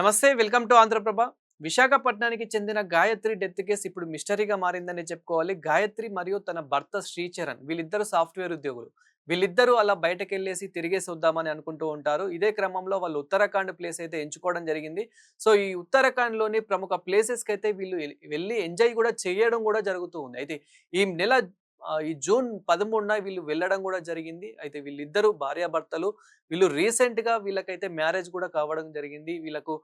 నమస్తే. Welcome to Andhraprabha. విశాఖపట్నానికి చెందిన గాయత్రి డెత్ కేస్ ఇప్పుడు మిస్టరీగా మారిందని చెప్పుకోవాలి. గాయత్రి మరియు తన భర్త శ్రీచరణ్ వీళ్ళిద్దరూ సాఫ్ట్‌వేర్ ఉద్యోగులు. వీళ్ళిద్దరూ అలా బయటకెళ్ళేసి తిరిగేసి వద్దామని అనుకుంటూ ఉంటారు. ఇదే క్రమంలో వాళ్ళు ఉత్తరాఖండ్ ప్లేస్ అయితే ఎంచుకోవడం జరిగింది. సో, ఈ ఉత్తరాఖండ్‌లోని ప్రముఖ ప్లేసెస్‌కైతే వీళ్ళు వెళ్లి ఎంజాయ్ గూడా చేయడం గూడా జరుగుతూ ఉంది. అయితే ఈ నెల ఈ జూన్ 13న వీళ్ళు వెళ్ళడం గూడా జరిగింది. అయితే వీళ్ళిద్దరూ భార్యాభర్తలు. వీళ్ళు రీసెంట్‌గా వీళ్ళకైతే మ్యారేజ్ గూడా కావడం జరిగింది. వీళ్ళకు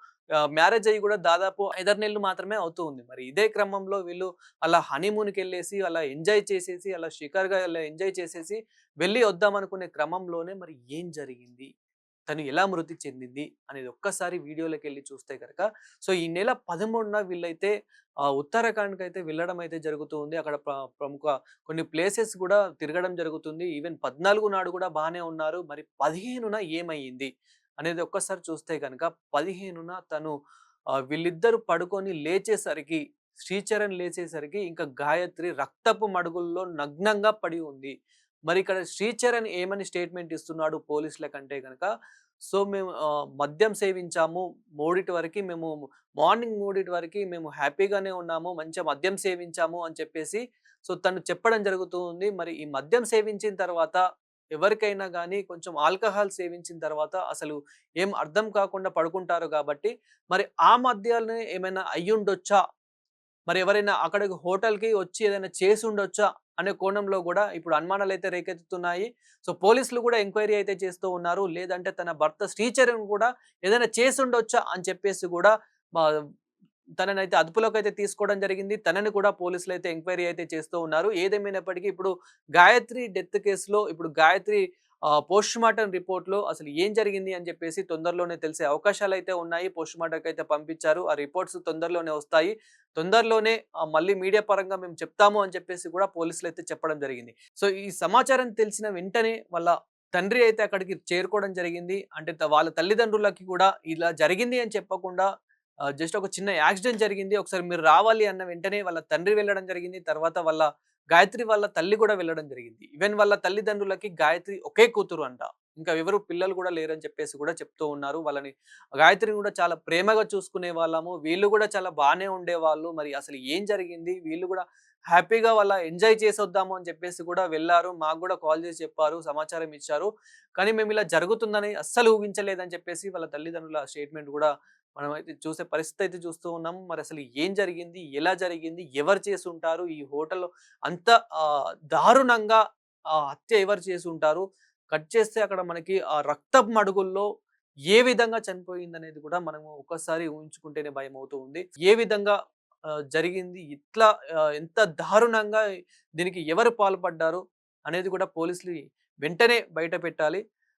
మ్యారేజ్ అయ్యి గూడా దాదాపు 5, 6 నెలలు మాత్రమే అవుతూ ఉంది. మరి ఇదే క్రమంలో వీళ్ళు అలా హనీమూన్‌కెళ్ళేసి, అలా ఎంజాయ్ చేసేసి, అలా షికారుగా అలా ఎంజాయ్ చేసేసి వెళ్ళి వద్దామనుకునే క్రమంలోనే మరి ఏం జరిగింది? తను ఎలా మృతి చెందింది? అనేది ఒక్కసారి వీడియోలోకెళ్ళి చూస్తే గనక సో, ఈ నెల 13న వీళ్ళైతే ఉత్తరాఖండ్‌కైతే వెళ్ళడం అయితే జరుగుతూ ఉంది. అక్కడ ప్రముఖ కొన్ని ప్లేసెస్ గూడా తిరగడం జరుగుతుంది. ఈవెన్ 14 నాడు గూడా బానే ఉన్నారు. మరి 15న ఏమయ్యింది? అనేది ఒక్కసారి చూస్తే గనక 15న తను వీళ్ళిద్దరూ పడుకొని లేచేసరికి, శ్రీచరణ్ లేచేసరికి ఇంకా గాయత్రి రక్తపు మడుగుల్లో నగ్నంగా పడి ఉంది. మరి ఇక్కడ శ్రీచరణ్ ఏమని స్టేట్‌మెంట్ ఇస్తున్నాడు పోలీసులకంటే గనక, సో మేము మద్యం సేవించాము. 3 వరకి మేము మార్నింగ్ 3 వరకి మేము హ్యాపీగానే ఉన్నాము. మంచిగా మద్యం సేవించాము అని చెప్పేసి సో తను చెప్పడం జరుగుతూ ఉంది. మరి ఈ మద్యం సేవించిన తర్వాత ఎవరికైనా గానీ కొంచెం ఆల్కహాల్ సేవించిన తర్వాత అసలు ఏం అర్థం కాకుండా పడుకుంటారు గాబట్టి, మరి ఆ మధ్యలోనే ఏమైనా అయ్యుండొచ్చా? మరి ఎవరైనా అక్కడికి హోటల్‌కి వచ్చి ఏదైనా చేసుండొచ్చా? అనే కోణంలో గూడా ఇప్పుడు అనుమానాలైతే రేకెత్తుతున్నాయి. సో, పోలీసులు గూడా ఎంక్వైరీ అయితే చేస్తూ ఉన్నారు. లేదంటే తన భర్త శ్రీచరణ్ గూడా ఏదైనా చేసుండొచ్చా? అని చెప్పేసి గూడా మా తననైతే అదుపులోకైతే తీసుకోవడం జరిగింది. తనని కూడా పోలీసులైతే ఎంక్వైరీ అయితే చేస్తూ ఉన్నారు. ఏదేమైనప్పటికీ ఇప్పుడు గాయత్రి డెత్ కేస్‌లో ఇప్పుడు గాయత్రి పోస్ట్‌మార్టం రిపోర్ట్‌లో అసలు ఏం జరిగింది అని చెప్పేసి తొందరలోనే తెలిసే అవకాశాలైతే ఉన్నాయి. పోస్ట్‌మార్టంకైతే పంపించారు. ఆ రిపోర్ట్స్ తొందరలోనే వస్తాయి. తొందరలోనే మళ్ళీ మీడియా పరంగా మేము చెప్తాము అని చెప్పేసి కూడా పోలీసులైతే చెప్పడం జరిగింది. సో, ఈ సమాచారం తెలిసిన వెంటనే వాళ్ళ తండ్రి అయితే అక్కడికి చేరుకోవడం జరిగింది. అంటే వాళ్ళ తల్లిదండ్రులకి కూడా ఇలా జరిగింది అని చెప్పకుండా జస్ట్ ఒక చిన్న యాక్సిడెంట్ జరిగింది. ఒకసారి మీరు రావాలి అన్న వెంటనే వాళ్ళ తండ్రి వెళ్ళడం జరిగింది. తర్వాత వాళ్ళ గాయత్రి వాళ్ళ తల్లి గూడా వెళ్ళడం జరిగింది. ఈవెన్ వాళ్ళ తల్లిదండ్రులకి గాయత్రి ఒకే కూతురు అంట. ఇంకా ఎవరు పిల్లలు గూడా లేరని చెప్పేసి గూడా చెప్తూ ఉన్నారు. వాళ్ళని గాయత్రిని గూడా చాలా ప్రేమగా చూసుకునే వాళ్ళము. వీళ్ళు గూడా చాలా బానే ఉండేవాళ్ళు. మరి అసలు ఏం జరిగింది? వీళ్ళు గూడా హ్యాపీగా వాళ్ళ ఎంజాయ్ చేసొద్దాము అని చెప్పేసి గూడా వెళ్లారు. మాకు గూడా కాల్ చేసి చెప్పారు. సమాచారం ఇచ్చారు. కానీ మేమిలా జరుగుతుందని అస్సలు ఊహించలేదని చెప్పేసి వాళ్ళ తల్లిదండ్రుల స్టేట్‌మెంట్ గూడా మనమైతే చూసే పరిస్థితి అయితే చూస్తూ ఉన్నాము. మరసలు ఏం జరిగింది? ఎలా జరిగింది? ఎవరు చేసుంటారు? ఈ హోటల్‌లో అంత దారుణంగా హత్య ఎవరు చేసుంటారు? కట్ చేస్తే అక్కడ మనకి ఆ రక్తపు మడుగుల్లో ఏ విధంగా చనిపోయిందనేది కూడా మనము ఒక్కసారి ఊహించుకుంటేనే భయమవుతూ ఉంది. ఏ విధంగా జరిగింది? ఇట్లా ఎంత దారుణంగా దీనికి ఎవరు పాల్పడ్డారు? అనేది కూడా పోలీసులు వెంటనే బయట పెట్టాలి.